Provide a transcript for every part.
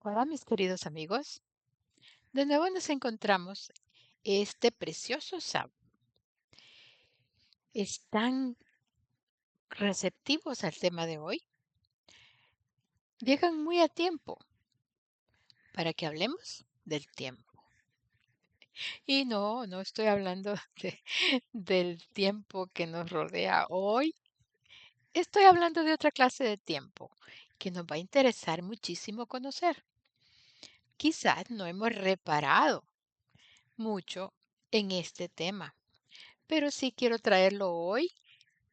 Hola, mis queridos amigos. De nuevo nos encontramos este precioso sábado. ¿Están receptivos al tema de hoy? Llegan muy a tiempo para que hablemos del tiempo. Y no estoy hablando del tiempo que nos rodea hoy. Estoy hablando de otra clase de tiempo que nos va a interesar muchísimo conocer. Quizás no hemos reparado mucho en este tema, pero sí quiero traerlo hoy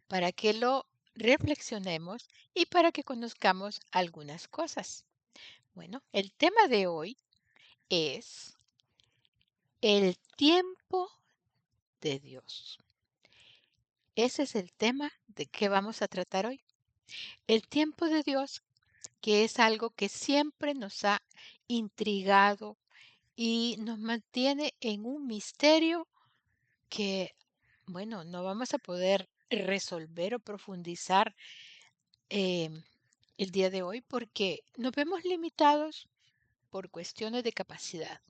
para que lo reflexionemos y para que conozcamos algunas cosas. Bueno, el tema de hoy es el tiempo de Dios. Ese es el tema de que vamos a tratar hoy. El tiempo de Dios, que es algo que siempre nos ha intrigado y nos mantiene en un misterio que, bueno, no vamos a poder resolver o profundizar em, el día de hoy porque nos vemos limitados por cuestiones de capacidad.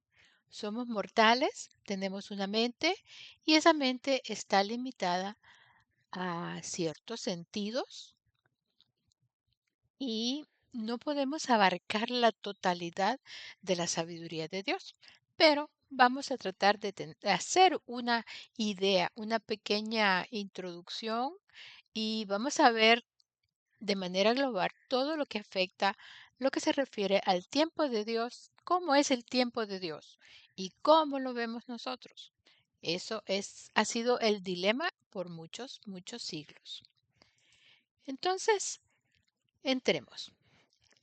Somos mortales, tenemos una mente y esa mente está limitada a ciertos sentidos y no podemos abarcar la totalidad de la sabiduría de Dios. Pero vamos a tratar de hacer una idea, una pequeña introducción y vamos a ver de manera global todo lo que afecta, lo que se refiere al tiempo de Dios, cómo es el tiempo de Dios y cómo lo vemos nosotros. Ha sido el dilema por muchos siglos. Entonces, entremos.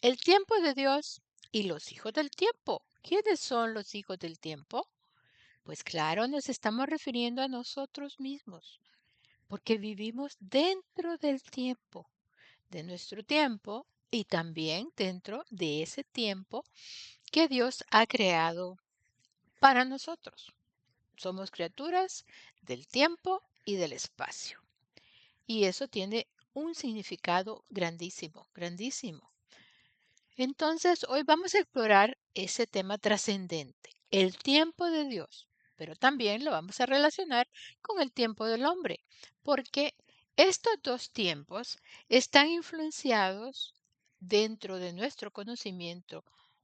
El tiempo de Dios y los hijos del tiempo. ¿Quiénes son los hijos del tiempo? Pues claro, nos estamos refiriendo a nosotros mismos, porque vivimos dentro del tiempo, de nuestro tiempo y también dentro de ese tiempo que Dios ha creado para nosotros. Somos criaturas del tiempo y del espacio. Y eso tiene un significado grandísimo, grandísimo. Entonces, hoy vamos a explorar ese tema trascendente, el tiempo de Dios, pero también lo vamos a relacionar con el tiempo del hombre, porque estos dos tiempos están influenciados dentro de nuestro conocimiento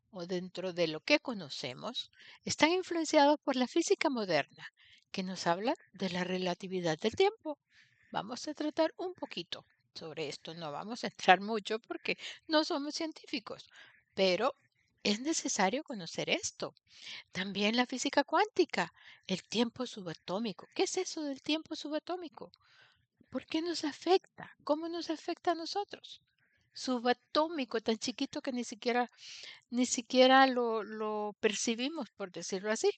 o dentro de lo que conocemos, están influenciados por la física moderna, que nos habla de la relatividad del tiempo. Vamos a tratar un poquito sobre esto, no vamos a entrar mucho porque no somos científicos, pero es necesario conocer esto. También la física cuántica, el tiempo subatómico. ¿Qué es eso del tiempo subatómico? ¿Por qué nos afecta? ¿Cómo nos afecta a nosotros? Subatómico, tan chiquito que ni siquiera lo percibimos, por decirlo así.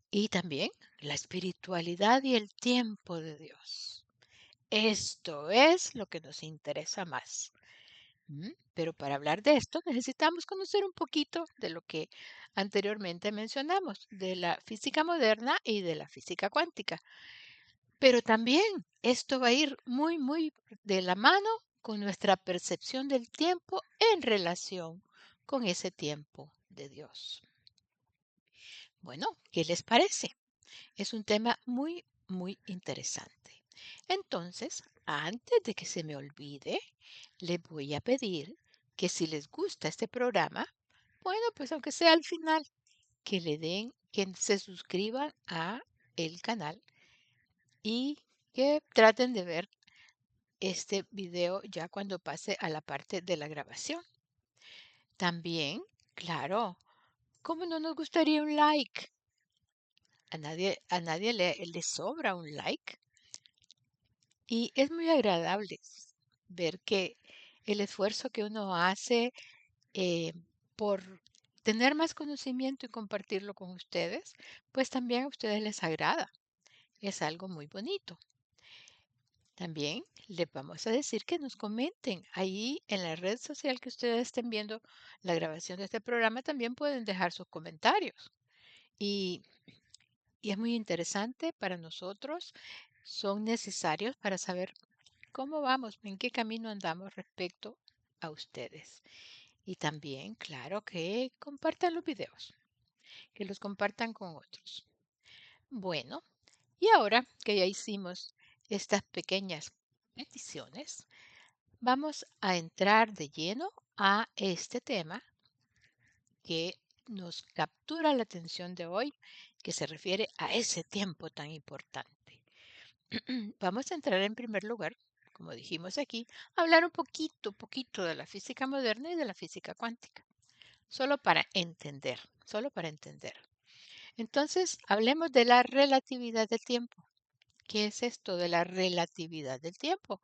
Y también la espiritualidad y el tiempo de Dios. Esto es lo que nos interesa más. Pero para hablar de esto necesitamos conocer un poquito de lo que anteriormente mencionamos, de la física moderna y de la física cuántica. Pero también esto va a ir muy de la mano con nuestra percepción del tiempo en relación con ese tiempo de Dios. Bueno, ¿qué les parece? Es un tema muy interesante. Entonces, antes de que se me olvide, les voy a pedir que si les gusta este programa, bueno, pues aunque sea al final, que se suscriban a el canal y que traten de ver este video ya cuando pase a la parte de la grabación. También, claro, ¿cómo no nos gustaría un like? A nadie le sobra un like. Y es muy agradable ver que el esfuerzo que uno hace eh, por tener más conocimiento y compartirlo con ustedes, pues también a ustedes les agrada. Es algo muy bonito. También les vamos a decir que nos comenten ahí en la red social que ustedes estén viendo la grabación de este programa, también pueden dejar sus comentarios. Y, y es muy interesante para nosotros, son necesarios para saber cómo vamos, en qué camino andamos respecto a ustedes. Y también, claro, que compartan los videos, que los compartan con otros. Bueno, y ahora que ya hicimos estas pequeñas peticiones, vamos a entrar de lleno a este tema que nos captura la atención de hoy, que se refiere a ese tiempo tan importante. Vamos a entrar en primer lugar, como dijimos aquí, a hablar un poquito de la física moderna y de la física cuántica, solo para entender. Entonces, hablemos de la relatividad del tiempo. ¿Qué es esto de la relatividad del tiempo?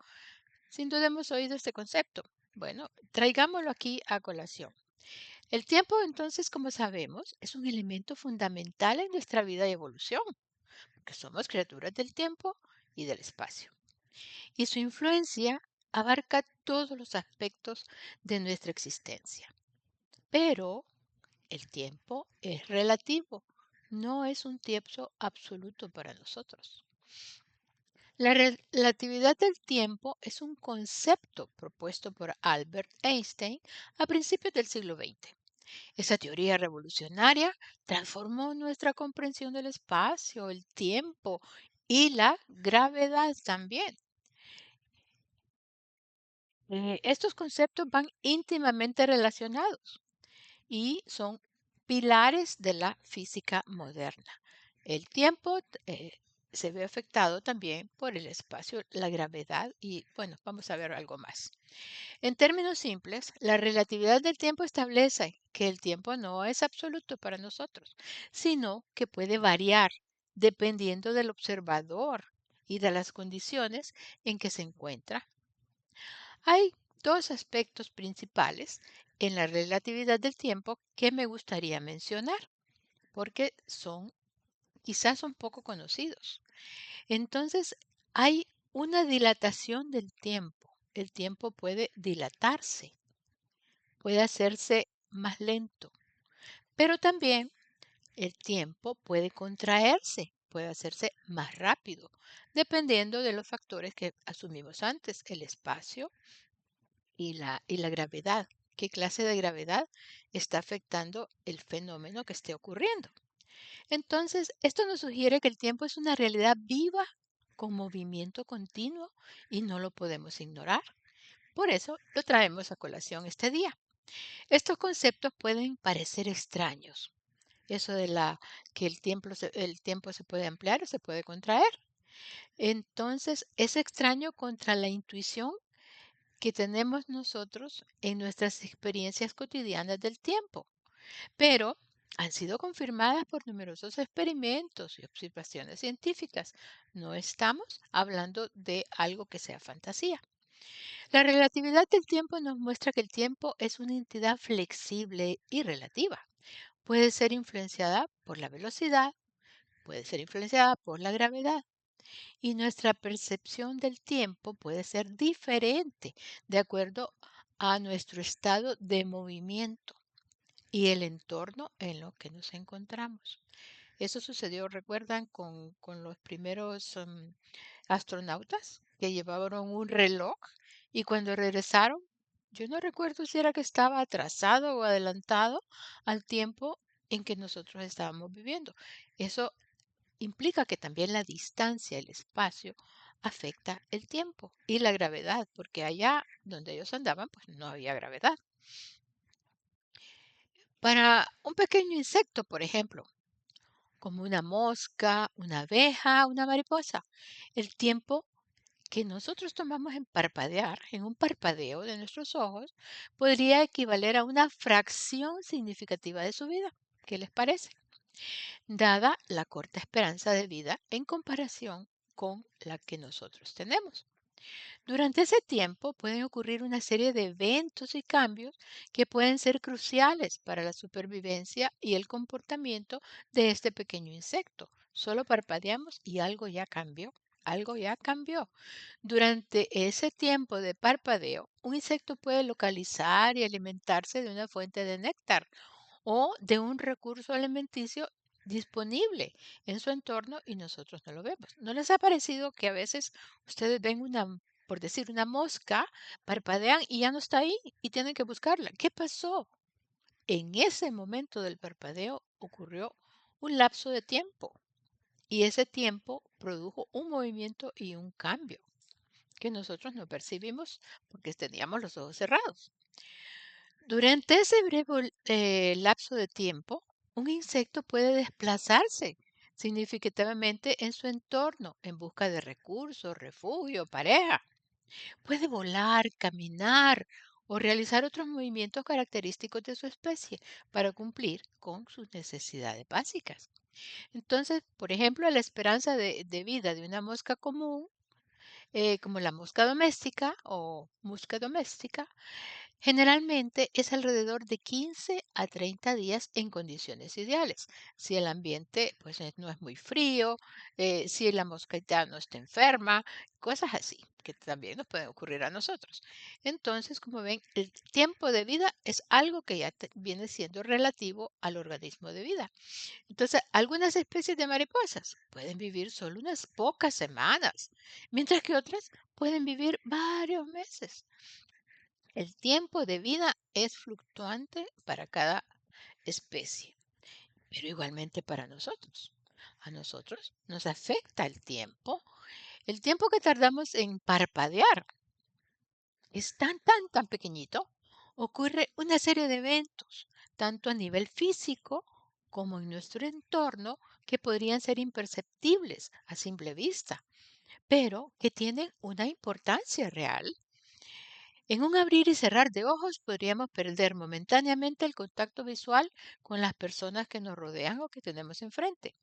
Sin duda hemos oído este concepto. Bueno, traigámoslo aquí a colación. El tiempo, entonces, como sabemos, es un elemento fundamental en nuestra vida y evolución, porque somos criaturas del tiempo y del espacio. Y su influencia abarca todos los aspectos de nuestra existencia. Pero el tiempo es relativo, no es un tiempo absoluto para nosotros. La relatividad del tiempo es un concepto propuesto por Albert Einstein a principios del siglo XX. Esa teoría revolucionaria transformó nuestra comprensión del espacio, el tiempo y la gravedad también. Estos conceptos van íntimamente relacionados y son pilares de la física moderna. El tiempo se ve afectado también por el espacio, la gravedad y, bueno, vamos a ver algo más. En términos simples, la relatividad del tiempo establece que el tiempo no es absoluto para nosotros, sino que puede variar dependiendo del observador y de las condiciones en que se encuentra. Hay dos aspectos principales en la relatividad del tiempo que me gustaría mencionar, porque son quizás un poco conocidos. Entonces, hay una dilatación del tiempo. El tiempo puede dilatarse, puede hacerse más lento, pero también el tiempo puede contraerse, puede hacerse más rápido, dependiendo de los factores que asumimos antes, el espacio y la gravedad. ¿Qué clase de gravedad está afectando el fenómeno que esté ocurriendo? Entonces, esto nos sugiere que el tiempo es una realidad viva con movimiento continuo y no lo podemos ignorar. Por eso lo traemos a colación este día. Estos conceptos pueden parecer extraños. Eso de que el tiempo se puede ampliar o se puede contraer. Entonces, es extraño contra la intuición que tenemos nosotros en nuestras experiencias cotidianas del tiempo, pero han sido confirmadas por numerosos experimentos y observaciones científicas. No estamos hablando de algo que sea fantasía. La relatividad del tiempo nos muestra que el tiempo es una entidad flexible y relativa. Puede ser influenciada por la velocidad, puede ser influenciada por la gravedad y nuestra percepción del tiempo puede ser diferente de acuerdo a nuestro estado de movimiento y el entorno en lo que nos encontramos. Eso sucedió, recuerdan, con los primeros astronautas que llevaron un reloj y cuando regresaron, yo no recuerdo si era que estaba atrasado o adelantado al tiempo en que nosotros estábamos viviendo. Eso implica que también la distancia, el espacio, afecta el tiempo y la gravedad, porque allá donde ellos andaban, pues no había gravedad. Para un pequeño insecto, por ejemplo, como una mosca, una abeja, una mariposa, el tiempo que nosotros tomamos en parpadear, en un parpadeo de nuestros ojos, podría equivaler a una fracción significativa de su vida. ¿Qué les parece? Dada la corta esperanza de vida en comparación con la que nosotros tenemos. Durante ese tiempo pueden ocurrir una serie de eventos y cambios que pueden ser cruciales para la supervivencia y el comportamiento de este pequeño insecto. Solo parpadeamos y algo ya cambió. Algo ya cambió. Durante ese tiempo de parpadeo, un insecto puede localizar y alimentarse de una fuente de néctar o de un recurso alimenticio disponible en su entorno y nosotros no lo vemos. ¿No les ha parecido que a veces ustedes ven una por decir, una mosca, parpadean y ya no está ahí y tienen que buscarla. ¿Qué pasó? En ese momento del parpadeo ocurrió un lapso de tiempo y ese tiempo produjo un movimiento y un cambio que nosotros no percibimos porque teníamos los ojos cerrados. Durante ese breve lapso de tiempo, un insecto puede desplazarse significativamente en su entorno en busca de recursos, refugio, pareja. Puede volar, caminar o realizar otros movimientos característicos de su especie para cumplir con sus necesidades básicas. Entonces, por ejemplo, la esperanza de vida de una mosca común, como la mosca doméstica o musca doméstica, generalmente es alrededor de 15 a 30 días en condiciones ideales. Si el ambiente pues, no es muy frío, si la mosquita no está enferma, cosas así, que también nos pueden ocurrir a nosotros. Entonces, como ven, el tiempo de vida es algo que ya viene siendo relativo al organismo de vida. Entonces, algunas especies de mariposas pueden vivir solo unas pocas semanas, mientras que otras pueden vivir varios meses. El tiempo de vida es fluctuante para cada especie, pero igualmente para nosotros. A nosotros nos afecta el tiempo. El tiempo que tardamos en parpadear es tan pequeñito. Ocurre una serie de eventos, tanto a nivel físico como en nuestro entorno, que podrían ser imperceptibles a simple vista, pero que tienen una importancia real. En un abrir y cerrar de ojos podríamos perder momentáneamente el contacto visual con las personas que nos rodean o que tenemos enfrente.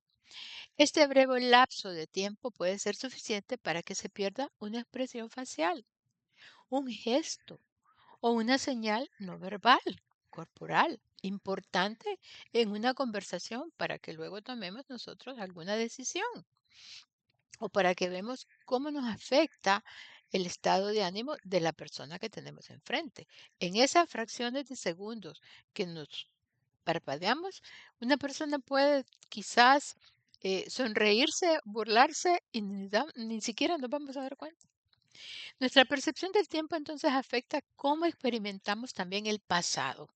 Este breve lapso de tiempo puede ser suficiente para que se pierda una expresión facial, un gesto o una señal no verbal, corporal, importante en una conversación para que luego tomemos nosotros alguna decisión o para que vemos cómo nos afecta el estado de ánimo de la persona que tenemos enfrente. En esas fracciones de segundos que nos parpadeamos, una persona puede quizás sonreírse, burlarse y ni siquiera nos vamos a dar cuenta. Nuestra percepción del tiempo entonces afecta cómo experimentamos también el pasado,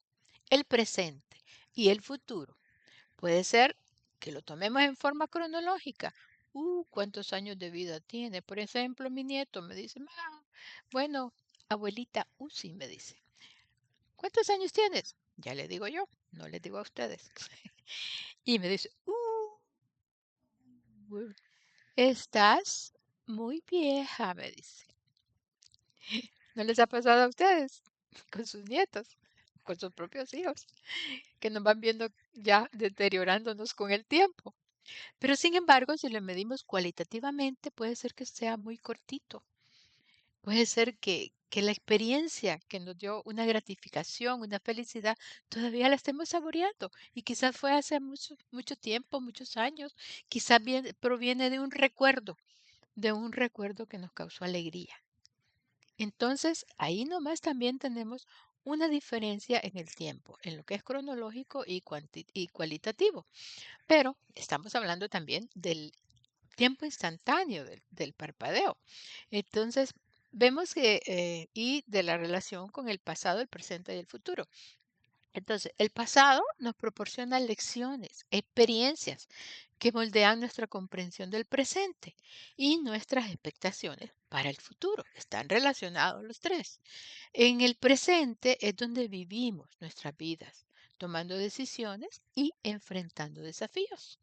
el presente y el futuro. Puede ser que lo tomemos en forma cronológica. ¿Cuántos años de vida tiene? Por ejemplo, mi nieto me dice, bueno, abuelita Uzi me dice, ¿cuántos años tienes? Ya le digo yo, no les digo a ustedes. Y me dice, estás muy vieja, me dice. ¿No les ha pasado a ustedes con sus nietos, con sus propios hijos, que nos van viendo ya deteriorándonos con el tiempo? Pero sin embargo, si lo medimos cualitativamente, puede ser que sea muy cortito. Puede ser que la experiencia que nos dio una gratificación, una felicidad, todavía la estemos saboreando. Y quizás fue hace mucho tiempo, muchos años. Quizás proviene de un recuerdo que nos causó alegría. Entonces, ahí nomás también tenemos una diferencia en el tiempo, en lo que es cronológico y cualitativo. Pero estamos hablando también del tiempo instantáneo del parpadeo. Entonces, vemos que, y de la relación con el pasado, el presente y el futuro. Entonces, el pasado nos proporciona lecciones, experiencias que moldean nuestra comprensión del presente y nuestras expectaciones para el futuro. Están relacionados los tres. En el presente es donde vivimos nuestras vidas, tomando decisiones y enfrentando desafíos.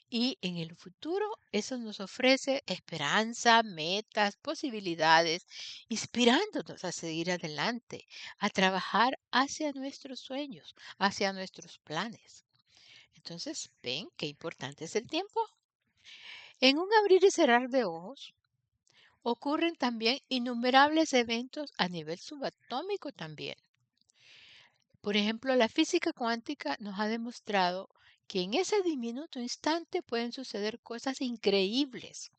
Y en el futuro eso nos ofrece esperanza, metas, posibilidades, inspirándonos a seguir adelante, a trabajar hacia nuestros sueños, hacia nuestros planes. Entonces, ¿ven qué importante es el tiempo? En un abrir y cerrar de ojos ocurren también innumerables eventos a nivel subatómico también. Por ejemplo, la física cuántica nos ha demostrado que en ese diminuto instante pueden suceder cosas increíbles,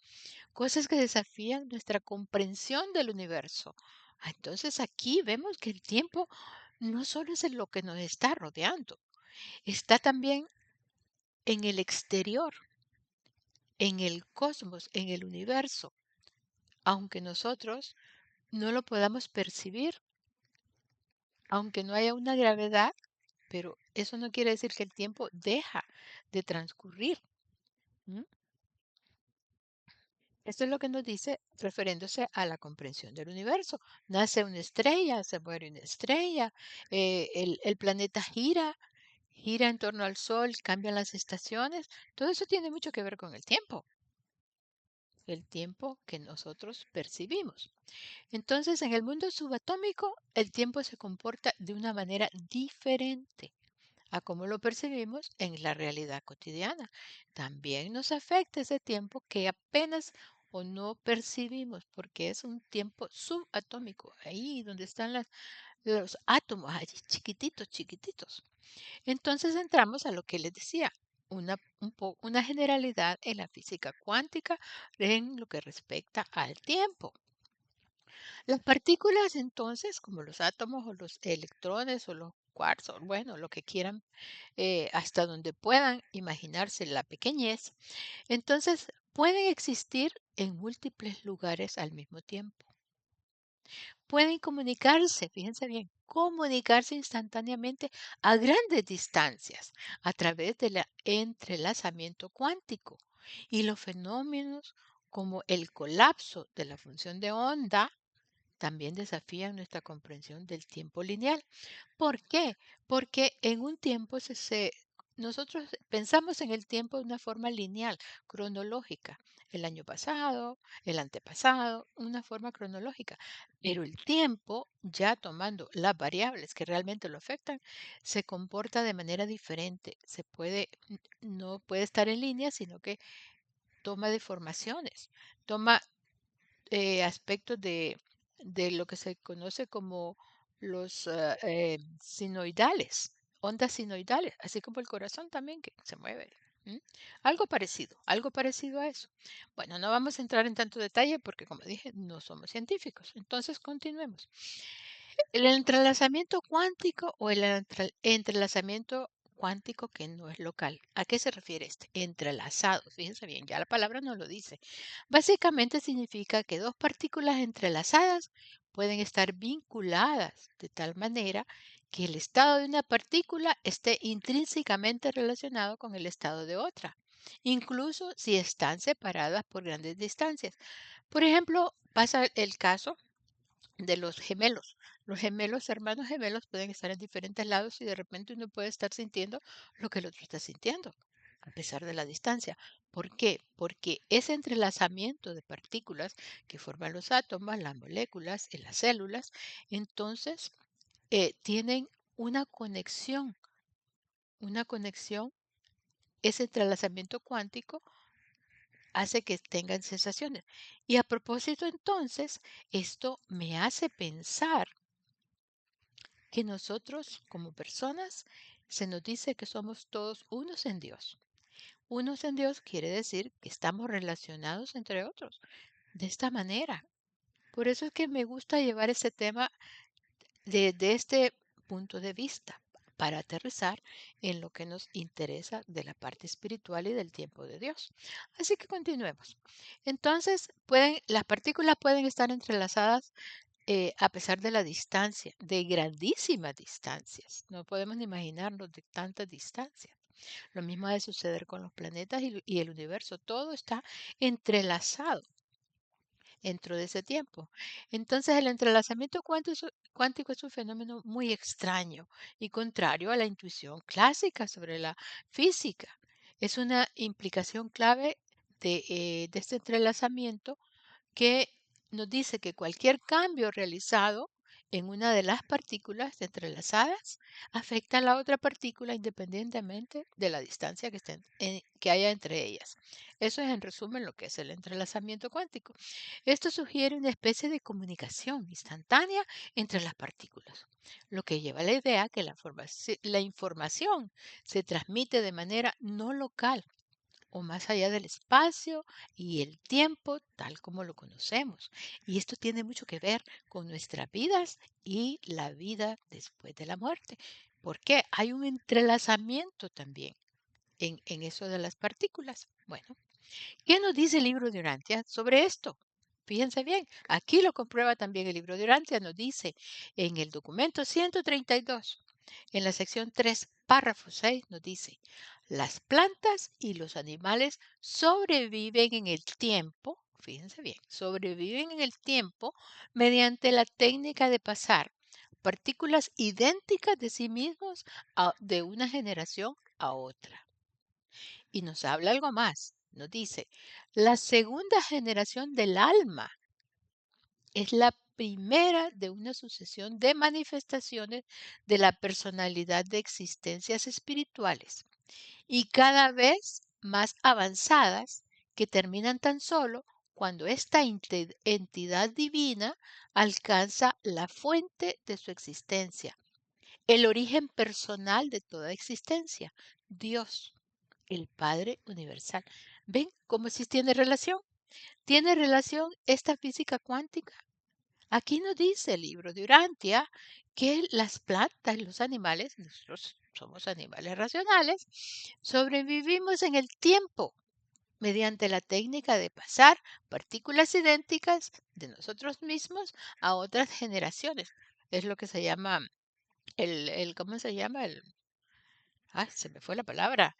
cosas que desafían nuestra comprensión del universo. Entonces aquí vemos que el tiempo no solo es en lo que nos está rodeando, está también en el exterior, en el cosmos, en el universo, aunque nosotros no lo podamos percibir, aunque no haya una gravedad, pero eso no quiere decir que el tiempo deja de transcurrir. ¿M? Esto es lo que nos dice refiriéndose a la comprensión del universo. Nace una estrella, se muere una estrella, el planeta gira, gira en torno al Sol, cambian las estaciones. Todo eso tiene mucho que ver con el tiempo que nosotros percibimos. Entonces, en el mundo subatómico, el tiempo se comporta de una manera diferente a cómo lo percibimos en la realidad cotidiana. También nos afecta ese tiempo que apenas o no percibimos porque es un tiempo subatómico, ahí donde están los átomos, allí chiquititos, chiquititos. Entonces entramos a lo que les decía, una generalidad en la física cuántica en lo que respecta al tiempo. Las partículas entonces, como los átomos o los electrones o los quarks, o bueno, lo que quieran, hasta donde puedan imaginarse la pequeñez, entonces pueden existir en múltiples lugares al mismo tiempo. Pueden comunicarse, fíjense bien, comunicarse instantáneamente a grandes distancias a través del entrelazamiento cuántico. Y los fenómenos como el colapso de la función de onda también desafían nuestra comprensión del tiempo lineal. ¿Por qué? Porque en un tiempo nosotros pensamos en el tiempo de una forma lineal, cronológica. El año pasado, el antepasado, una forma cronológica. Pero el tiempo, ya tomando las variables que realmente lo afectan, se comporta de manera diferente. No puede estar en línea, sino que toma deformaciones, toma aspectos de lo que se conoce como los sinoidales, ondas sinoidales, así como el corazón también que se mueve. ¿M? Algo parecido a eso. Bueno, no vamos a entrar en tanto detalle porque, como dije, no somos científicos. Entonces, continuemos. El entrelazamiento cuántico o entrelazamiento cuántico que no es local. ¿A qué se refiere este? Entrelazado. Fíjense bien, ya la palabra no lo dice. Básicamente significa que dos partículas entrelazadas pueden estar vinculadas de tal manera que el estado de una partícula esté intrínsecamente relacionado con el estado de otra, incluso si están separadas por grandes distancias. Por ejemplo, pasa el caso de los gemelos. Los gemelos, hermanos gemelos, pueden estar en diferentes lados y de repente uno puede estar sintiendo lo que el otro está sintiendo, a pesar de la distancia. ¿Por qué? Porque ese entrelazamiento de partículas que forman los átomos, las moléculas y las células, entonces tienen una conexión, una conexión, ese entrelazamiento cuántico hace que tengan sensaciones. Y a propósito, entonces, esto me hace pensar que nosotros como personas se nos dice que somos todos unos en Dios. Unos en Dios quiere decir que estamos relacionados entre otros de esta manera. Por eso es que me gusta llevar ese tema desde este punto de vista para aterrizar en lo que nos interesa de la parte espiritual y del tiempo de Dios. Así que continuemos. Entonces, las partículas pueden estar entrelazadas a pesar de la distancia, de grandísimas distancias. No podemos ni imaginarnos de tantas distancias. Lo mismo ha de suceder con los planetas y el universo. Todo está entrelazado dentro de ese tiempo. Entonces, el entrelazamiento cuántico es un fenómeno muy extraño y contrario a la intuición clásica sobre la física. Es una implicación clave de este entrelazamiento que nos dice que cualquier cambio realizado en una de las partículas entrelazadas afecta a la otra partícula independientemente de la distancia que haya entre ellas. Eso es en resumen lo que es el entrelazamiento cuántico. Esto sugiere una especie de comunicación instantánea entre las partículas, lo que lleva a la idea que la información se transmite de manera no local o más allá del espacio y el tiempo tal como lo conocemos. Y esto tiene mucho que ver con nuestras vidas y la vida después de la muerte, porque hay un entrelazamiento también en eso de las partículas. Bueno, ¿qué nos dice el libro de Urantia sobre esto? fíjense bien, aquí lo comprueba también el libro de Urantia, nos dice en el documento 132, en la sección 3, párrafo 6, nos dice, las plantas y los animales sobreviven en el tiempo, fíjense bien, sobreviven en el tiempo mediante la técnica de pasar partículas idénticas de sí mismos de una generación a otra. Y nos habla algo más. Nos dice, la segunda generación del alma es la primera de una sucesión de manifestaciones de la personalidad de existencias espirituales y cada vez más avanzadas que terminan tan solo cuando esta entidad divina alcanza la fuente de su existencia, el origen personal de toda existencia, Dios, el Padre Universal. ¿Ven cómo sí tiene relación? ¿Tiene relación esta física cuántica? Aquí nos dice el libro de Urantia que las plantas, los animales, nosotros somos animales racionales, sobrevivimos en el tiempo mediante la técnica de pasar partículas idénticas de nosotros mismos a otras generaciones. Es lo que se llama ¿cómo se llama? Se me fue la palabra.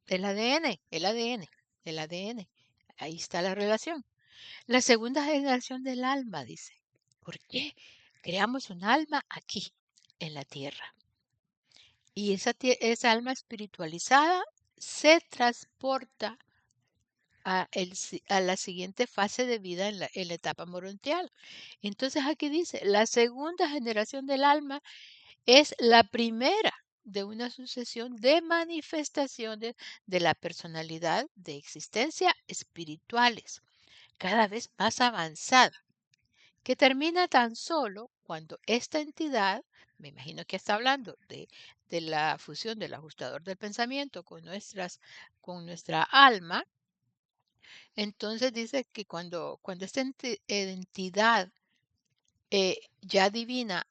El ADN, el ADN, el ADN. Ahí está la relación. La segunda generación del alma, dice. ¿Por qué? Creamos un alma aquí, en la tierra. Y esa alma espiritualizada se transporta a la siguiente fase de vida en la etapa morontial. Entonces aquí dice, la segunda generación del alma es la primera de una sucesión de manifestaciones de la personalidad de existencia espirituales, cada vez más avanzada, que termina tan solo cuando esta entidad, me imagino que está hablando de la fusión del ajustador del pensamiento con nuestra alma, entonces dice que cuando esta entidad ya divina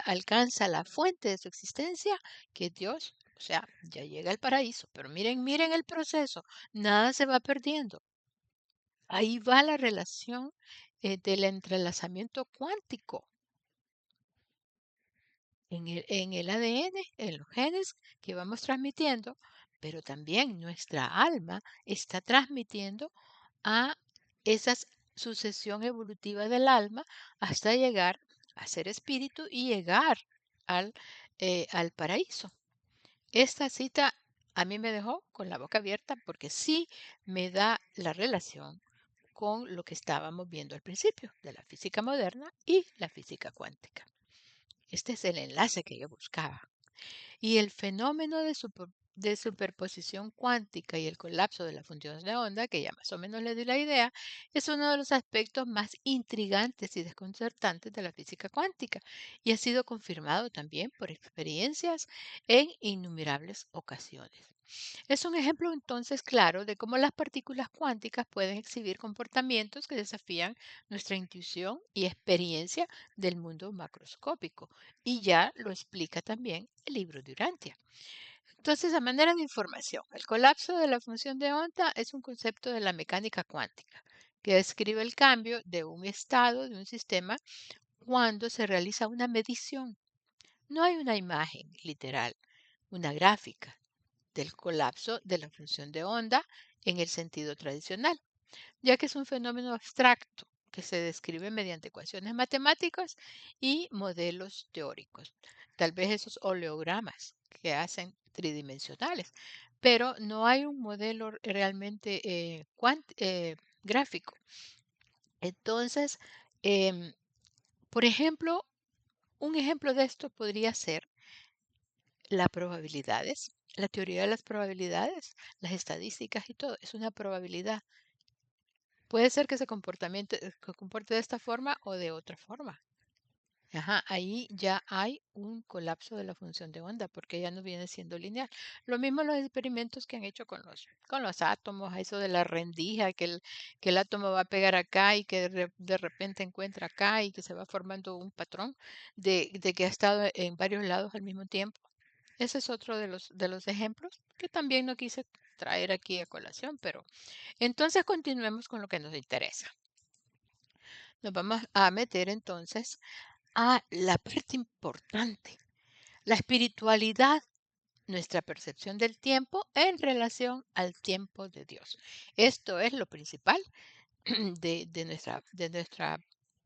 alcanza la fuente de su existencia, que es Dios, o sea, ya llega al paraíso. Pero miren el proceso, nada se va perdiendo. Ahí va la relación del entrelazamiento cuántico en el ADN, en los genes que vamos transmitiendo, pero también nuestra alma está transmitiendo a esa sucesión evolutiva del alma hasta llegar a ser espíritu y llegar al paraíso. Esta cita a mí me dejó con la boca abierta porque sí me da la relación con lo que estábamos viendo al principio de la física moderna y la física cuántica. Este es el enlace que yo buscaba. Y el fenómeno de superposición cuántica y el colapso de la función de onda, que ya más o menos le di la idea, es uno de los aspectos más intrigantes y desconcertantes de la física cuántica y ha sido confirmado también por experiencias en innumerables ocasiones. Es un ejemplo entonces claro de cómo las partículas cuánticas pueden exhibir comportamientos que desafían nuestra intuición y experiencia del mundo macroscópico. Y ya lo explica también el libro de Urantia. Entonces, a manera de información, el colapso de la función de onda es un concepto de la mecánica cuántica que describe el cambio de un estado de un sistema cuando se realiza una medición. No hay una imagen literal, una gráfica del colapso de la función de onda en el sentido tradicional, ya que es un fenómeno abstracto que se describe mediante ecuaciones matemáticas y modelos teóricos. Tal vez esos oleogramas que hacen tridimensionales, pero no hay un modelo realmente gráfico. Entonces, em, por ejemplo, un ejemplo de esto podría ser las probabilidades, la teoría de las probabilidades, las estadísticas y todo, es una probabilidad. Puede ser que se comporte de esta forma o de otra forma. Ajá, ahí ya hay un colapso de la función de onda porque ya no viene siendo lineal. Lo mismo los experimentos que han hecho con los átomos, eso de la rendija, que el átomo va a pegar acá y que de repente encuentra acá y que se va formando un patrón de que ha estado en varios lados al mismo tiempo. Ese es otro de los ejemplos que también no quise traer aquí a colación, pero entonces continuemos con lo que nos interesa. Nos vamos a meter entonces a la parte importante, la espiritualidad, nuestra percepción del tiempo en relación al tiempo de Dios. Esto es lo principal de nuestra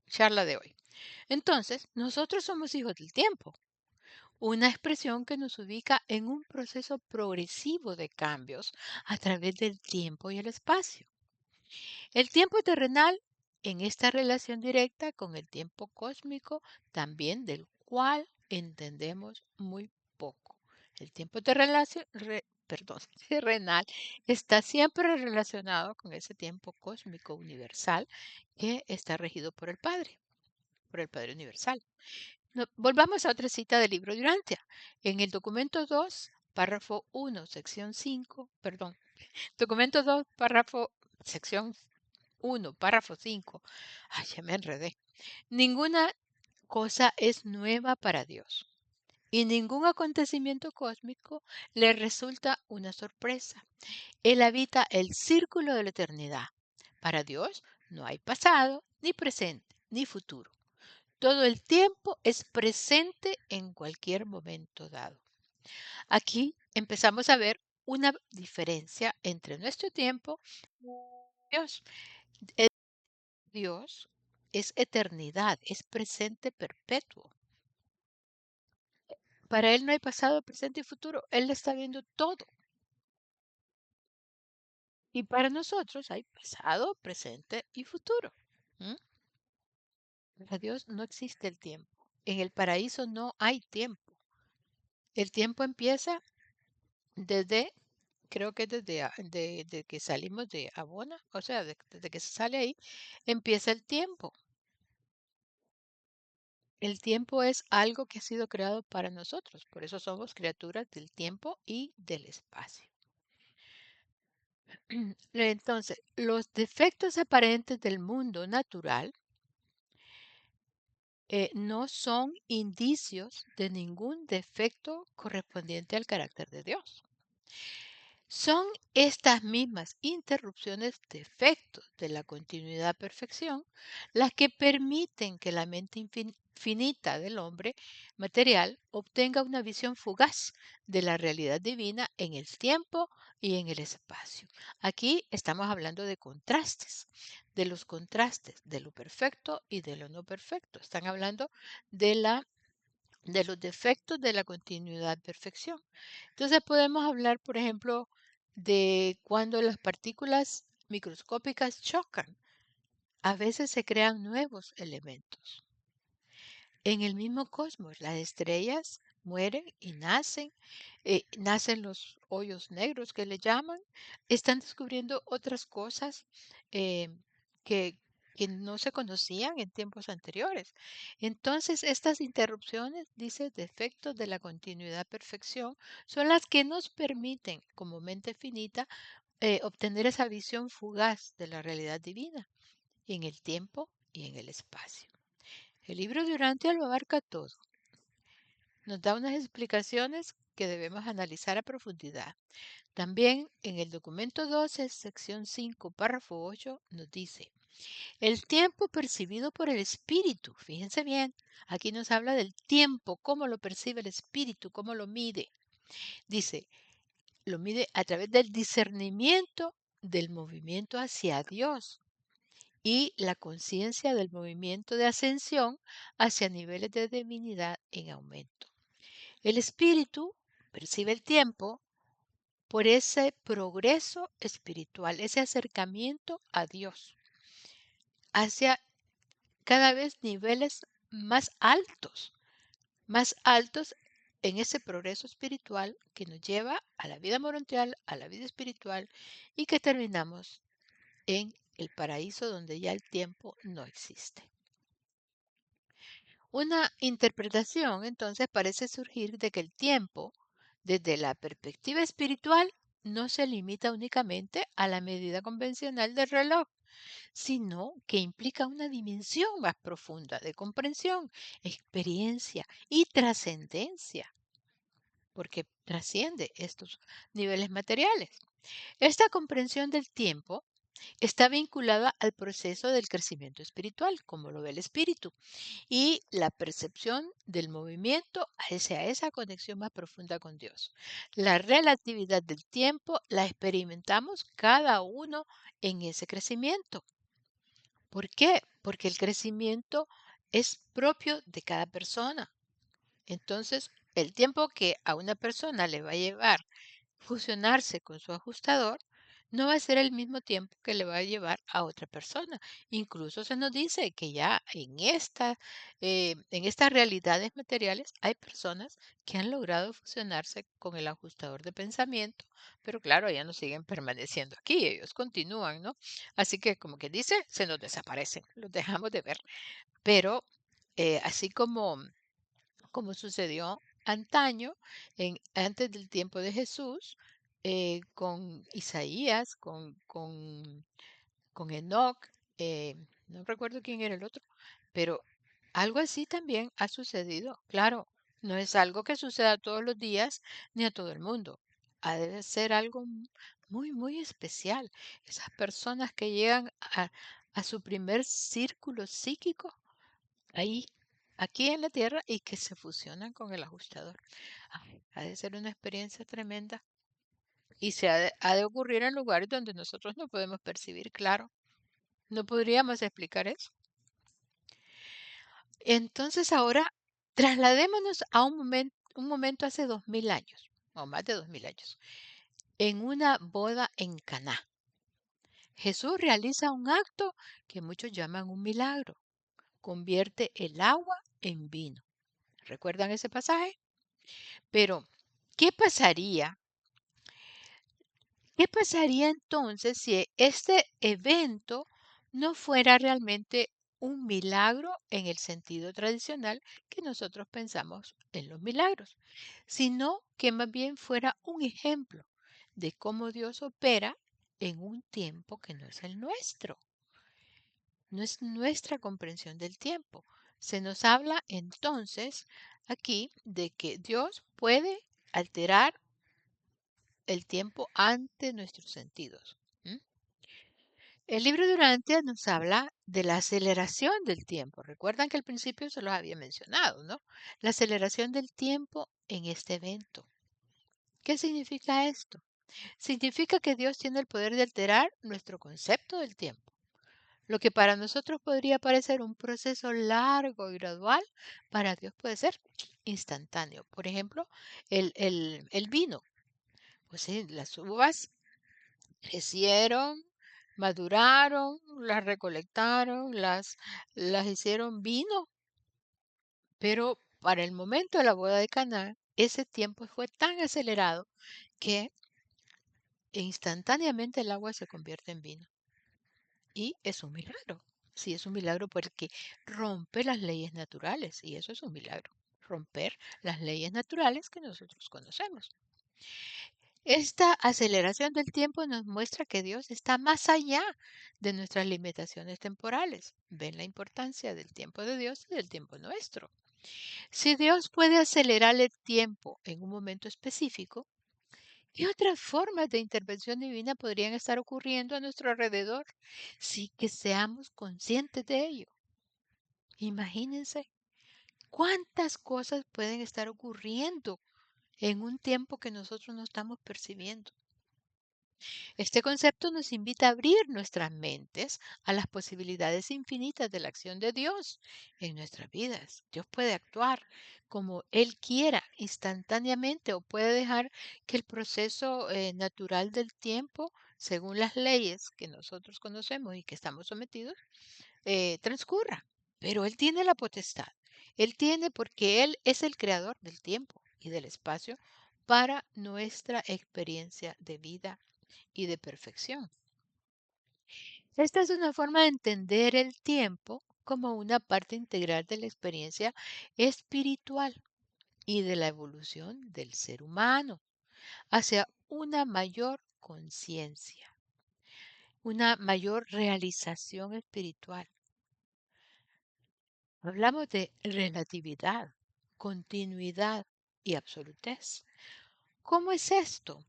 charla de hoy. Entonces, nosotros somos hijos del tiempo, una expresión que nos ubica en un proceso progresivo de cambios a través del tiempo y el espacio. El tiempo terrenal en esta relación directa con el tiempo cósmico, también del cual entendemos muy poco. El tiempo terrenal está siempre relacionado con ese tiempo cósmico universal que está regido por el Padre Universal. Volvamos a otra cita del libro de Urantia. En el documento 2, párrafo 1, sección 5, perdón, documento 2, párrafo, sección 1, párrafo 5. Ay, ya me enredé. Ninguna cosa es nueva para Dios y ningún acontecimiento cósmico le resulta una sorpresa. Él habita el círculo de la eternidad. Para Dios no hay pasado, ni presente, ni futuro. Todo el tiempo es presente en cualquier momento dado. Aquí empezamos a ver una diferencia entre nuestro tiempo y Dios. El Dios es eternidad, es presente perpetuo. Para Él no hay pasado, presente y futuro. Él está viendo todo. Y para nosotros hay pasado, presente y futuro. ¿Mm? Para Dios no existe el tiempo. En el paraíso no hay tiempo. El tiempo empieza desde, creo que desde que salimos de Abona, o sea, desde que se sale ahí, empieza el tiempo. El tiempo es algo que ha sido creado para nosotros, por eso somos criaturas del tiempo y del espacio. Entonces, los defectos aparentes del mundo natural no son indicios de ningún defecto correspondiente al carácter de Dios. Son estas mismas interrupciones, defectos de la continuidad perfección, las que permiten que la mente finita del hombre material obtenga una visión fugaz de la realidad divina en el tiempo y en el espacio. Aquí estamos hablando de contrastes, de los contrastes de lo perfecto y de lo no perfecto. Están hablando de de los defectos de la continuidad perfección. Entonces podemos hablar, por ejemplo, de cuando las partículas microscópicas chocan. A veces se crean nuevos elementos. En el mismo cosmos, las estrellas mueren y nacen los hoyos negros que le llaman, están descubriendo otras cosas eh, que, que no se conocían en tiempos anteriores. Entonces, estas interrupciones, dice, defectos de la continuidad perfección, son las que nos permiten, como mente finita, obtener esa visión fugaz de la realidad divina en el tiempo y en el espacio. El libro de Urantia lo abarca todo. Nos da unas explicaciones que debemos analizar a profundidad. También en el documento 12, sección 5, párrafo 8, nos dice, el tiempo percibido por el espíritu, fíjense bien, aquí nos habla del tiempo, cómo lo percibe el espíritu, cómo lo mide. Dice, lo mide a través del discernimiento del movimiento hacia Dios y la conciencia del movimiento de ascensión hacia niveles de divinidad en aumento. El espíritu percibe el tiempo por ese progreso espiritual, ese acercamiento a Dios, hacia cada vez niveles más altos en ese progreso espiritual que nos lleva a la vida morontial, a la vida espiritual y que terminamos en el paraíso donde ya el tiempo no existe. Una interpretación entonces parece surgir de que el tiempo, desde la perspectiva espiritual, no se limita únicamente a la medida convencional del reloj, sino que implica una dimensión más profunda de comprensión, experiencia y trascendencia. porque trasciende estos niveles materiales. Esta comprensión del tiempo está vinculada al proceso del crecimiento espiritual, como lo ve el espíritu, y la percepción del movimiento hacia esa conexión más profunda con Dios. La relatividad del tiempo la experimentamos cada uno en ese crecimiento. ¿Por qué? Porque el crecimiento es propio de cada persona. Entonces, el tiempo que a una persona le va a llevar fusionarse con su ajustador no va a ser el mismo tiempo que le va a llevar a otra persona. Incluso se nos dice que ya en estas realidades materiales hay personas que han logrado fusionarse con el ajustador de pensamiento, pero claro, ya no siguen permaneciendo aquí, ellos continúan, ¿no? Así que, como que dice, se nos desaparecen, los dejamos de ver. Pero así como sucedió antaño, antes del tiempo de Jesús, con Isaías, con Enoc, no recuerdo quién era el otro, pero algo así también ha sucedido. Claro, no es algo que suceda todos los días ni a todo el mundo. Ha de ser algo muy, muy especial. Esas personas que llegan a su primer círculo psíquico ahí, aquí en la Tierra y que se fusionan con el ajustador. Ay, ha de ser una experiencia tremenda y ha de ocurrir en lugares donde nosotros no podemos percibir, claro. No podríamos explicar eso. Entonces ahora trasladémonos a un momento hace 2000 años, o más de 2000 años, en una boda en Caná. Jesús realiza un acto que muchos llaman un milagro. Convierte el agua en vino. ¿Recuerdan ese pasaje? Pero, ¿qué pasaría? ¿Qué pasaría entonces si este evento no fuera realmente un milagro en el sentido tradicional que nosotros pensamos en los milagros, sino que más bien fuera un ejemplo de cómo Dios opera en un tiempo que no es el nuestro, no es nuestra comprensión del tiempo? Se nos habla entonces aquí de que Dios puede alterar el tiempo ante nuestros sentidos. ¿M? El libro de Urantia nos habla de la aceleración del tiempo. Recuerdan que al principio se los había mencionado, ¿no? La aceleración del tiempo en este evento. ¿Qué significa esto? Significa que Dios tiene el poder de alterar nuestro concepto del tiempo. Lo que para nosotros podría parecer un proceso largo y gradual, para Dios puede ser instantáneo. Por ejemplo, el vino. Pues sí, las uvas crecieron, maduraron, las recolectaron, las hicieron vino, pero para el momento de la boda de Caná, ese tiempo fue tan acelerado que instantáneamente el agua se convierte en vino. Y es un milagro. Sí, es un milagro porque rompe las leyes naturales, y eso es un milagro, romper las leyes naturales que nosotros conocemos. Esta aceleración del tiempo nos muestra que Dios está más allá de nuestras limitaciones temporales. Ven la importancia del tiempo de Dios y del tiempo nuestro. Si Dios puede acelerar el tiempo en un momento específico, ¿qué otras formas de intervención divina podrían estar ocurriendo a nuestro alrededor sin que seamos conscientes de ello? Imagínense cuántas cosas pueden estar ocurriendo en un tiempo que nosotros no estamos percibiendo. Este concepto nos invita a abrir nuestras mentes a las posibilidades infinitas de la acción de Dios en nuestras vidas. Dios puede actuar como Él quiera, instantáneamente, o puede dejar que el proceso natural del tiempo, según las leyes que nosotros conocemos y que estamos sometidos, transcurra. Pero Él tiene la potestad. Él tiene porque Él es el creador del tiempo y del espacio para nuestra experiencia de vida y de perfección. Esta es una forma de entender el tiempo como una parte integral de la experiencia espiritual y de la evolución del ser humano hacia una mayor conciencia, una mayor realización espiritual. Hablamos de relatividad, continuidad y absolutez. ¿Cómo es esto?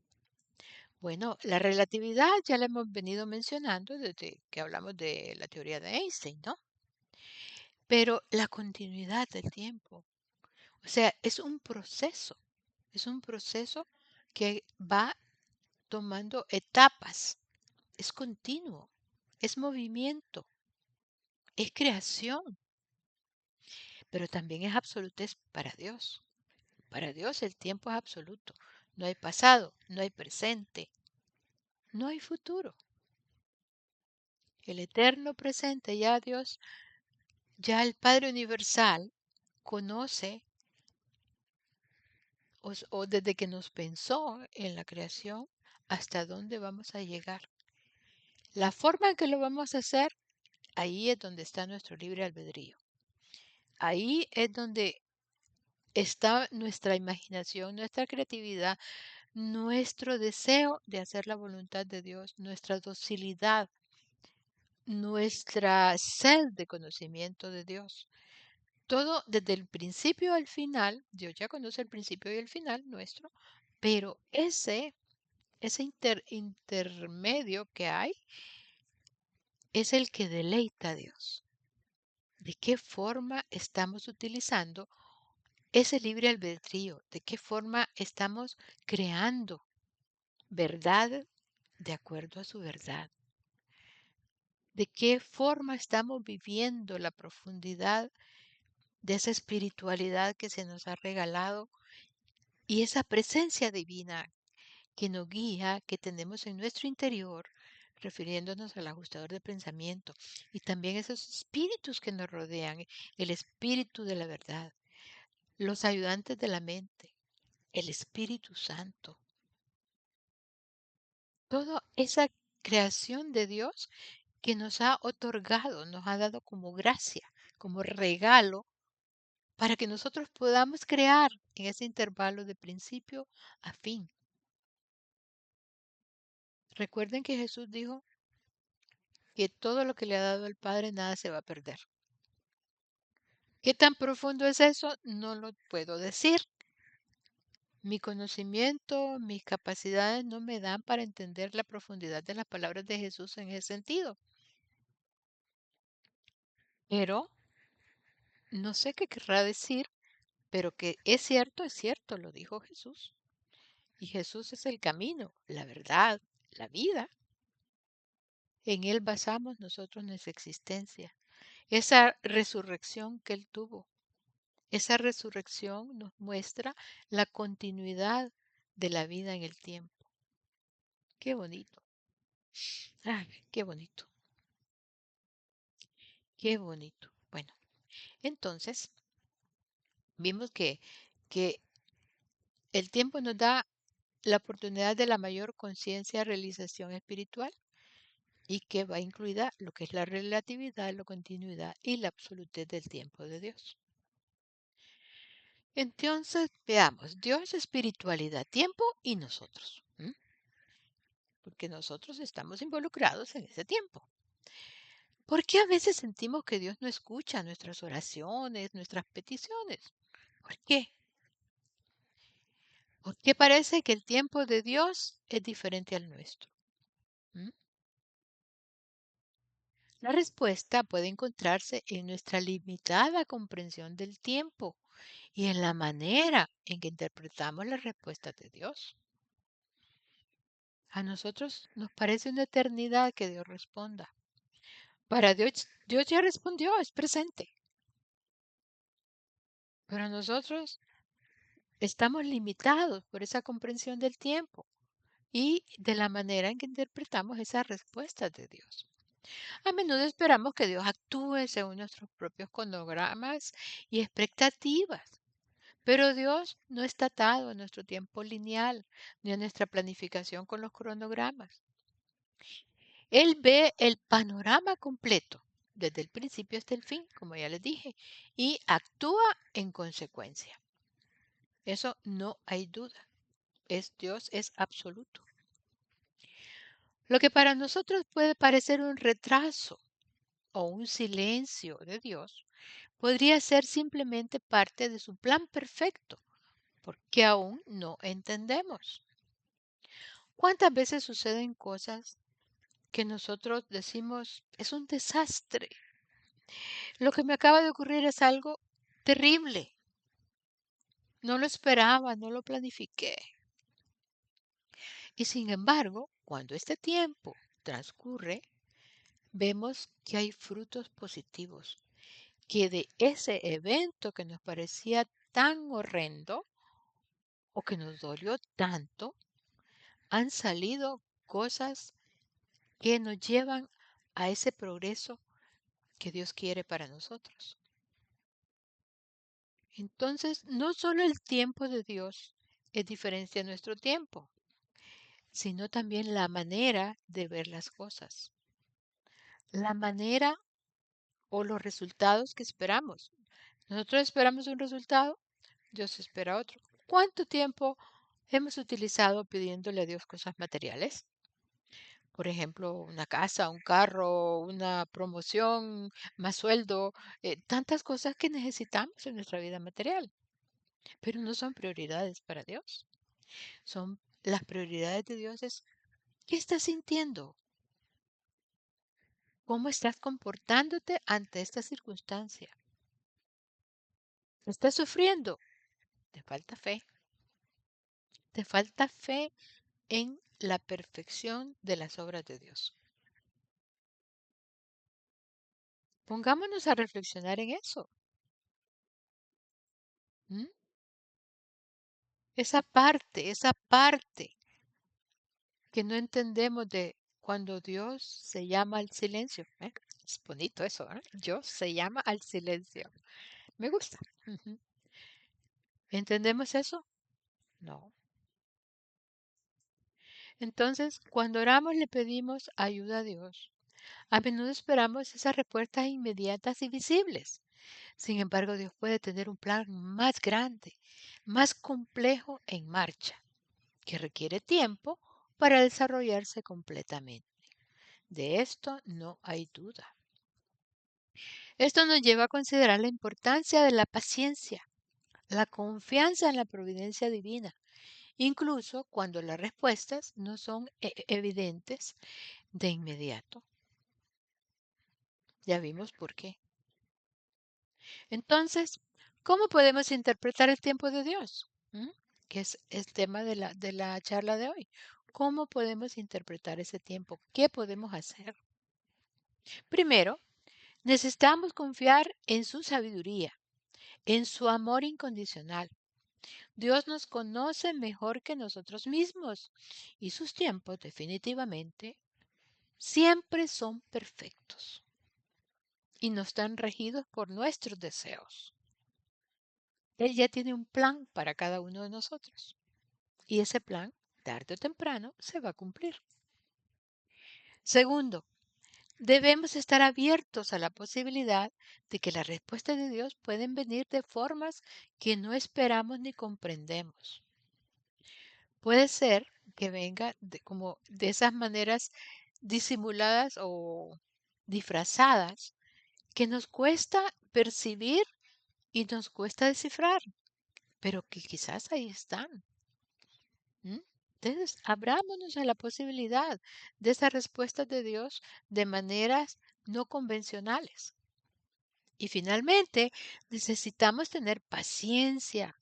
Bueno, la relatividad ya la hemos venido mencionando desde que hablamos de la teoría de Einstein, ¿no? Pero la continuidad del tiempo, o sea, es un proceso que va tomando etapas, es continuo, es movimiento, es creación, pero también es absoluto es para Dios. Para Dios el tiempo es absoluto. No hay pasado, no hay presente, no hay futuro. El eterno presente, ya Dios, ya el Padre Universal conoce o desde que nos pensó en la creación hasta dónde vamos a llegar. La forma en que lo vamos a hacer, ahí es donde está nuestro libre albedrío. Ahí es donde está nuestra imaginación, nuestra creatividad, nuestro deseo de hacer la voluntad de Dios, nuestra docilidad, nuestra sed de conocimiento de Dios. Todo desde el principio al final, Dios ya conoce el principio y el final nuestro, pero ese intermedio que hay es el que deleita a Dios. ¿De qué forma estamos utilizando ese libre albedrío? ¿De qué forma estamos creando verdad de acuerdo a su verdad? ¿De qué forma estamos viviendo la profundidad de esa espiritualidad que se nos ha regalado y esa presencia divina que nos guía, que tenemos en nuestro interior, refiriéndonos al ajustador de pensamiento, y también esos espíritus que nos rodean, el espíritu de la verdad, los ayudantes de la mente, el Espíritu Santo, toda esa creación de Dios que nos ha otorgado, nos ha dado como gracia, como regalo, para que nosotros podamos crear en ese intervalo de principio a fin. Recuerden que Jesús dijo que todo lo que le ha dado el Padre nada se va a perder. ¿Qué tan profundo es eso? No lo puedo decir. Mi conocimiento, mis capacidades no me dan para entender la profundidad de las palabras de Jesús en ese sentido. Pero no sé qué querrá decir, pero que es cierto, lo dijo Jesús. Y Jesús es el camino, la verdad, la vida. En Él basamos nosotros nuestra existencia. Esa resurrección que Él tuvo, esa resurrección nos muestra la continuidad de la vida en el tiempo. Qué bonito. Ay, qué bonito, qué bonito. Bueno, entonces vimos que el tiempo nos da la oportunidad de la mayor conciencia, realización espiritual y que va incluida lo que es la relatividad, la continuidad y la absolutez del tiempo de Dios. Entonces, veamos, Dios, espiritualidad, tiempo y nosotros, porque nosotros estamos involucrados en ese tiempo. ¿Por qué a veces sentimos que Dios no escucha nuestras oraciones, nuestras peticiones? ¿Por qué? ¿Por qué parece que el tiempo de Dios es diferente al nuestro? ¿Mm? La respuesta puede encontrarse en nuestra limitada comprensión del tiempo y en la manera en que interpretamos las respuestas de Dios. A nosotros nos parece una eternidad que Dios responda. Para Dios, Dios ya respondió, es presente. Pero nosotros estamos limitados por esa comprensión del tiempo y de la manera en que interpretamos esas respuestas de Dios. A menudo esperamos que Dios actúe según nuestros propios cronogramas y expectativas, pero Dios no está atado a nuestro tiempo lineal ni a nuestra planificación con los cronogramas. Él ve el panorama completo, desde el principio hasta el fin, como ya les dije, y actúa en consecuencia. Eso no hay duda. Dios es absoluto. Lo que para nosotros puede parecer un retraso o un silencio de Dios, podría ser simplemente parte de su plan perfecto, porque aún no entendemos. ¿Cuántas veces suceden cosas que nosotros decimos es un desastre? Lo que me acaba de ocurrir es algo terrible. No lo esperaba, no lo planifiqué. Y sin embargo, cuando este tiempo transcurre, vemos que hay frutos positivos, que de ese evento que nos parecía tan horrendo o que nos dolió tanto, han salido cosas que nos llevan a ese progreso que Dios quiere para nosotros. Entonces, no solo el tiempo de Dios es diferente a nuestro tiempo, sino también la manera de ver las cosas, la manera o los resultados que esperamos. Nosotros esperamos un resultado, Dios espera otro. ¿Cuánto tiempo hemos utilizado pidiéndole a Dios cosas materiales? Por ejemplo, una casa, un carro, una promoción, más sueldo, tantas cosas que necesitamos en nuestra vida material, pero no son prioridades para Dios. Son las prioridades de Dios es ¿qué estás sintiendo? ¿Cómo estás comportándote ante esta circunstancia? ¿Estás sufriendo? Te falta fe. Te falta fe en la perfección de las obras de Dios. Pongámonos a reflexionar en eso. ¿M? Esa parte que no entendemos de cuando Dios se llama al silencio. ¿Eh? Es bonito eso, ¿eh? Dios se llama al silencio. Me gusta. Ujú. ¿Entendemos eso? No. Entonces, cuando oramos le pedimos ayuda a Dios. A menudo esperamos esas respuestas inmediatas y visibles. Sin embargo, Dios puede tener un plan más grande, más complejo en marcha, que requiere tiempo para desarrollarse completamente. De esto no hay duda. Esto nos lleva a considerar la importancia de la paciencia, la confianza en la providencia divina, incluso cuando las respuestas no son evidentes de inmediato. Ya vimos por qué. Entonces, ¿cómo podemos interpretar el tiempo de Dios? ¿Mm? Que es el tema de la charla de hoy. ¿Cómo podemos interpretar ese tiempo? ¿Qué podemos hacer? Primero, necesitamos confiar en su sabiduría, en su amor incondicional. Dios nos conoce mejor que nosotros mismos y sus tiempos definitivamente siempre son perfectos y no están regidos por nuestros deseos. Él ya tiene un plan para cada uno de nosotros y ese plan, tarde o temprano, se va a cumplir. Segundo, debemos estar abiertos a la posibilidad de que las respuestas de Dios pueden venir de formas que no esperamos ni comprendemos. Puede ser que venga como de esas maneras disimuladas o disfrazadas que nos cuesta percibir y nos cuesta descifrar, pero que quizás ahí están. ¿M? Entonces, abrámonos a la posibilidad de esas respuestas de Dios de maneras no convencionales. Y finalmente, necesitamos tener paciencia,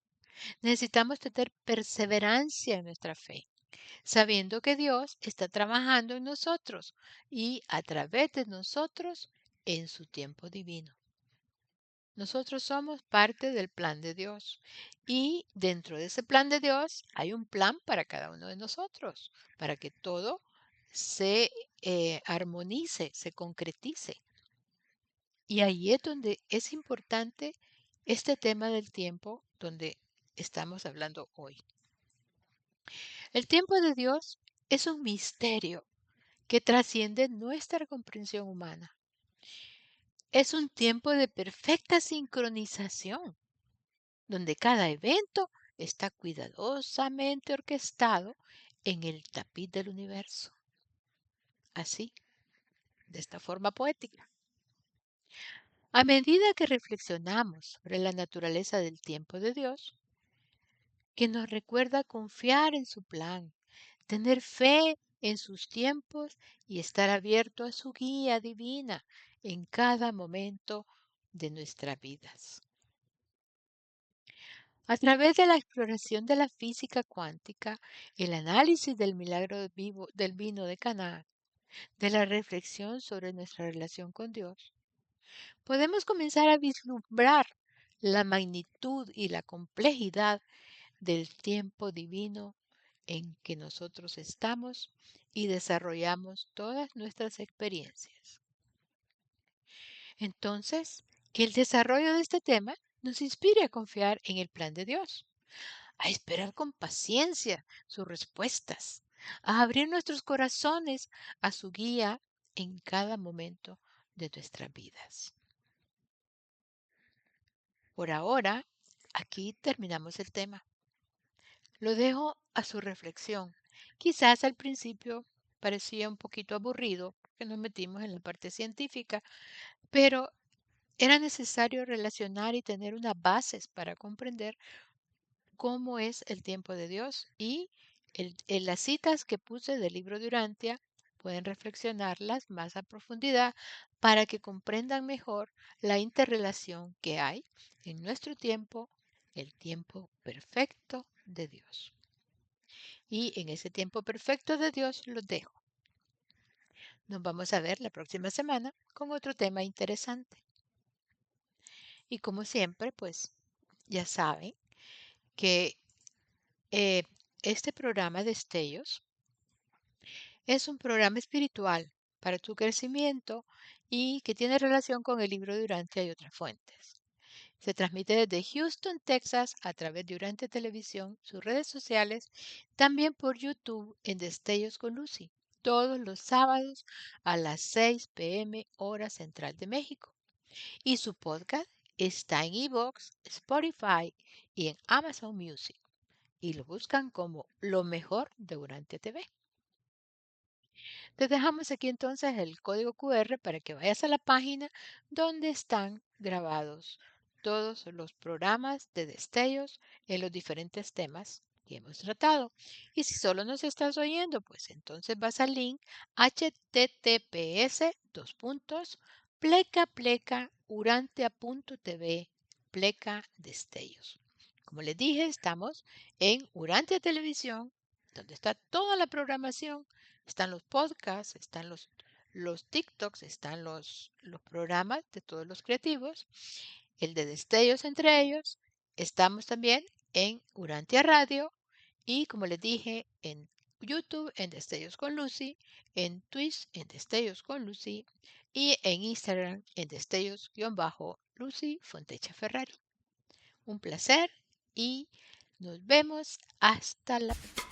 necesitamos tener perseverancia en nuestra fe, sabiendo que Dios está trabajando en nosotros y a través de nosotros en su tiempo divino. Nosotros somos parte del plan de Dios y dentro de ese plan de Dios hay un plan para cada uno de nosotros, para que todo se armonice, se concretice. Y ahí es donde es importante este tema del tiempo donde estamos hablando hoy. El tiempo de Dios es un misterio que trasciende nuestra comprensión humana. Es un tiempo de perfecta sincronización donde cada evento está cuidadosamente orquestado en el tapiz del universo. Así, de esta forma poética. A medida que reflexionamos sobre la naturaleza del tiempo de Dios, que nos recuerda confiar en su plan, tener fe en sus tiempos y estar abierto a su guía divina en cada momento de nuestras vidas. A través de la exploración de la física cuántica, el análisis del milagro vivo del vino de Caná, de la reflexión sobre nuestra relación con Dios, podemos comenzar a vislumbrar la magnitud y la complejidad del tiempo divino en que nosotros estamos y desarrollamos todas nuestras experiencias. Entonces, que el desarrollo de este tema nos inspire a confiar en el plan de Dios, a esperar con paciencia sus respuestas, a abrir nuestros corazones a su guía en cada momento de nuestras vidas. Por ahora, aquí terminamos el tema. Lo dejo a su reflexión. Quizás al principio parecía un poquito aburrido porque nos metimos en la parte científica, pero era necesario relacionar y tener unas bases para comprender cómo es el tiempo de Dios y en las citas que puse del libro de Urantia pueden reflexionarlas más a profundidad para que comprendan mejor la interrelación que hay en nuestro tiempo, el tiempo perfecto de Dios. Y en ese tiempo perfecto de Dios los dejo. Nos vamos a ver la próxima semana con otro tema interesante. Y como siempre, pues ya saben que eh, este programa de Destellos es un programa espiritual para tu crecimiento y que tiene relación con el libro de Urantia y otras fuentes. Se transmite desde Houston, Texas, a través de Urantia Televisión, sus redes sociales, también por YouTube en Destellos con Lucy, todos los sábados a las 6 p.m. hora central de México. Y su podcast está en iVoox, Spotify y en Amazon Music. Y lo buscan como lo mejor de Urantia TV. Te dejamos aquí entonces el código QR para que vayas a la página donde están grabados todos los programas de destellos en los diferentes temas que hemos tratado. Y si solo nos estás oyendo, pues entonces vas al link https pleca urantia.tv pleca destellos. Como les dije, estamos en Urantia Televisión, donde está toda la programación. Están los podcasts, están los TikToks, están los programas de todos los creativos, el de destellos entre ellos. Estamos también en Urantia Radio y, como les dije, en YouTube en Destellos con Lucy, en Twitch en Destellos con Lucy y en Instagram en Destellos-Lucy Fontecha Ferrari. Un placer y nos vemos hasta la próxima.